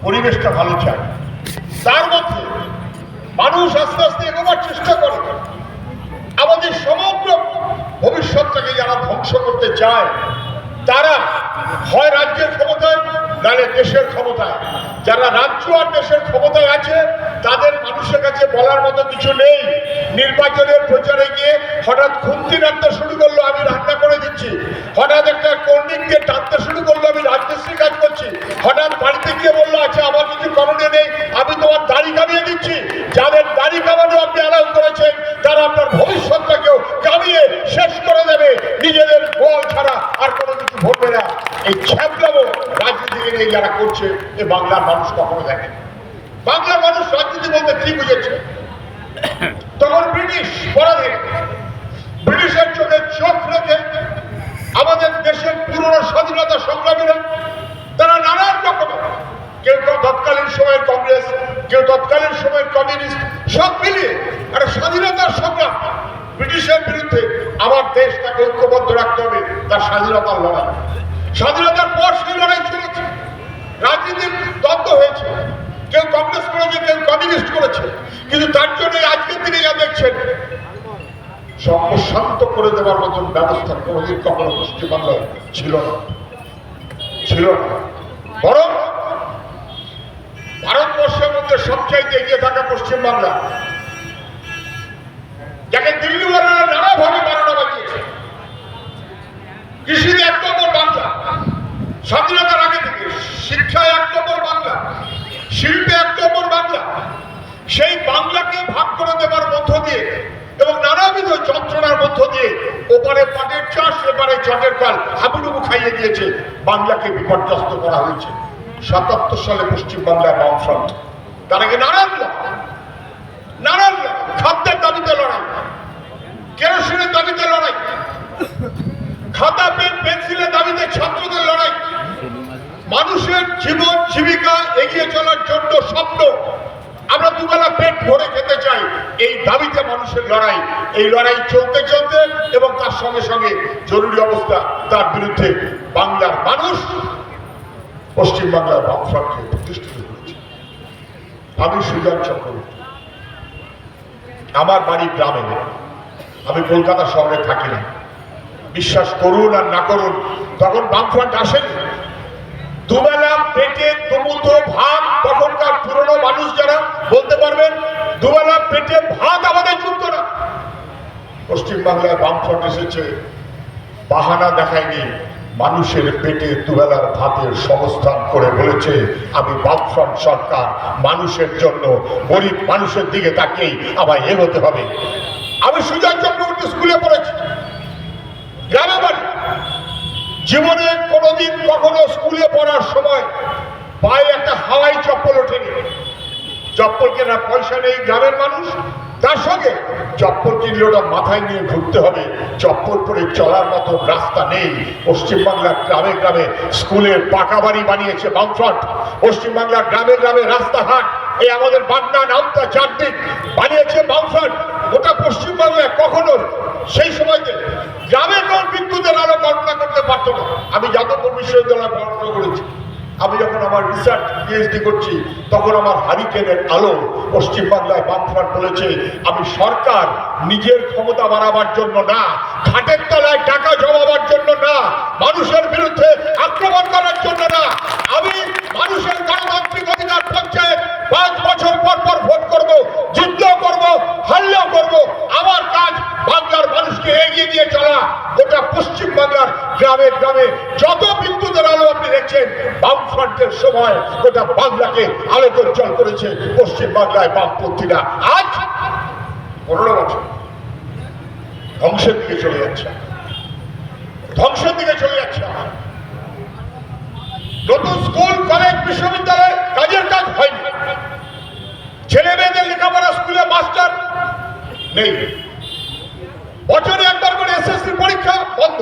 পরিবেশটা ভালো চায়, তার মধ্যে মানুষ আস্তে আস্তে এগোবার চেষ্টা করে। আমাদের সমগ্র ভবিষ্যৎটাকে যারা ধ্বংস করতে চায় তারা হয় রাজ্যের ক্ষমতায় নাহলে দেশের ক্ষমতায়। যারা রাজ্য আর দেশের ক্ষমতায় আছে তাদের মানুষের কাছে বলার মতো কিছু নেই। নির্বাচনের প্রচারে গিয়ে হঠাৎ খুন্তি নাড়তে শুরু করলো, আমি রান্না করে দিচ্ছি। হঠাৎ একটা কর্মীকে টানতে শুরু করলো, আমি রাজমিস্ত্রি কাজ করছি। হঠাৎ বাড়িতে গিয়ে বললো, আচ্ছা আমার কিছু করণীয় নেই, আমি তোমার দাড়ি কামিয়ে দিচ্ছি। যাদের দাড়ি কামানো আপনি অ্যালাউ করেছেন তারা আপনার ভবিষ্যৎটাকেও কামিয়ে শেষ করে দেবে, নিজেদের বল ছাড়া আর কোনো কিছু ভরবে না। এই ছ্যাবলামো রাজনীতিকে নিয়ে যারা করছে এ বাংলার মানুষ কখনো দেখে। বাংলার মানুষ রাজনীতি বলতে কি বুঝেছে? তখন ব্রিটিশ পরাধীন, ব্রিটিশের চোখে চোখ রেখে আমাদের দেশের পুরনো স্বাধীনতা সংগ্রামীরা তারা নানান রকমের, কেউ তৎকালীন সময়ের কংগ্রেস, কেউ তৎকালীন সময়ের কমিউনিস্ট, সব মিলিয়ে একটা স্বাধীনতার সংগ্রাম। ব্রিটিশের বিরুদ্ধে আমার দেশটাকে ঐক্যবদ্ধ রাখতে হবে, তার স্বাধীনতার লড়াই। স্বাধীনতার পর সেই লড়াই চলেছে, রাজনীতির দ্বন্দ্ব হয়েছে, কেউ কংগ্রেস করেছে, কেউ কমিউনিস্ট করেছে, কিন্তু তার জন্য আজকের দিনে যা দেখছেন শান্ত করে দেওয়ার মতন ব্যবস্থা কোনোদিন কখনো পশ্চিমবাংলায় ছিল না, ছিল না। বরং ভারতবর্ষের মধ্যে সবচাইতে এগিয়ে থাকা পশ্চিমবাংলা, যাকে দিল্লিওয়ালারা নানাভাবে বারোটা বাজিয়েছে। কৃষিতে 1 নম্বর বাংলা, স্বাধীনতার আগে থেকে শিক্ষায় 1 নম্বর বাংলা, শিল্পে 1 নম্বর বাংলা। সেই বাংলাকে ভাগ করে দেবার মধ্য দিয়ে এবং নানাবিধ যন্ত্রণার মধ্য দিয়ে ওপারে পাটের চাষ, এপারে চটের কাল হাবুডুবু খাইয়ে দিয়েছে, বাংলাকে বিপর্যস্ত করা হয়েছে। 77 সালে পশ্চিমবাংলায় বামফ্রন্ট, তার আগে নানান খাদ্যের দাবিতে লড়াই, কেরোসিনের দাবিতে লড়াই, খাতা পেন পেন্সিলের দাবিতে ছাত্রদের লড়াই, মানুষের জীবন জীবিকা এগিয়ে চলার জন্য স্বপ্ন, আমরা দুবেলা পেট ভরে খেতে চাই, এই দাবিতে মানুষের লড়াই। এই লড়াই চলতে চলতে এবং তার সঙ্গে সঙ্গে জরুরি অবস্থা, তার বিরুদ্ধে বাংলার মানুষ পশ্চিমবাংলার বামফ্রন্টকে প্রতিষ্ঠিত করেছে। আমি সুজন চক্রবর্তী, আমার বাড়ি গ্রামে, আমি কলকাতা শহরে থাকি না। বিশ্বাস করুন আর না করুন, তখন বামফ্রন্ট আসেনি। দুবেলা পেটে দুমুঠো ভাত, তখনকার পুরনো মানুষ যারা বলতে পারবেন দুবেলা পেটে ভাত আমাদের জুটতো না। পশ্চিমবাংলায় বামফ্রন্ট এসেছে, বাহানা দেখায়নি, মানুষের পেটে দুবেলার ভাতের সংস্থান করে বলেছে আমি বামফ্রন্ট সরকার, মানুষের জন্য, গরিব মানুষের দিকে তাকিয়েই আমায় এগোতে হবে। আমি সুজন চক্রবর্তী স্কুলে পড়েছি, গ্রামে বাড়ি। জীবনে কোনোদিন কখনো স্কুলে পড়ার সময় পায়ে একটা হাওয়াই চপ্পল ওঠেনি। চপ্পল কেনার পয়সা নেই গ্রামের মানুষ, তার সঙ্গে চপ্পল কিনলে ওটা মাথায় নিয়ে ঘুরতে হবে, চপ্পল পরে চলার মতো রাস্তা নেই। পশ্চিমবাংলার গ্রামে গ্রামে স্কুলের পাকা বাড়ি বানিয়েছে বামফ্রন্ট। পশ্চিমবাংলার গ্রামে গ্রামে রাস্তাঘাট, এই আমাদের বাগনা নামতা চারদিক বানিয়েছে বামফ্রন্ট। ওটা পশ্চিমবাংলায় কখনো সেই সময়তে গ্রামের কোন বিদ্যুতের আলো কল্পনা করতে পারত না। আমি যাদবপুর বিশ্ববিদ্যালয়ে পড়াশোনা করেছি, আমি যখন আমার রিসার্চ পিএইচডি করছি তখন আমার হারিকেনের আলো পশ্চিমবাংলায় বামফ্রন্ট বলেছে আমি সরকার নিজের ক্ষমতা বাড়াবার জন্য না, খাটের তলায় টাকা জমাবার জন্য না, মানুষের বিরুদ্ধে আক্রমণ করার জন্য না, আমি মানুষের গণতান্ত্রিক অধিকার পঞ্চায়েত 5 বছর পর পর ভোট করব, যুদ্ধও করব, হাল্লাও করব। আমার কাজ বাংলার মানুষকে এগিয়ে নিয়ে চলা। গোটা পশ্চিমবাংলার গ্রামে গ্রামে যত বিদ্যুতের আলো আপনি দেখছেন বামফ্রন্টের সময় গোটা বাংলাকে আলোকোজ্জ্বল করেছে পশ্চিমবাংলায় বামপন্থীরা। আজ 15 বছর ধ্বংসের দিকে চলে যাচ্ছে, ধ্বংসের দিকে চলে যাচ্ছে। নতুন স্কুল, কলেজ, বিশ্ববিদ্যালয়, কাজের কাজ হয়নি, ছেলে মেয়েদের লেখাপড়া, স্কুলে মাস্টার নেই। বছরে একবার করে এসএসসি পরীক্ষা বন্ধ,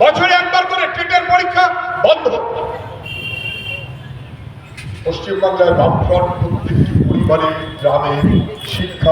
বছরে একবার করে টেটের পরীক্ষা বন্ধ। পশ্চিমবাংলায় বামফ্রন্ট প্রত্যেকটি পরিবারে গ্রামে শিক্ষা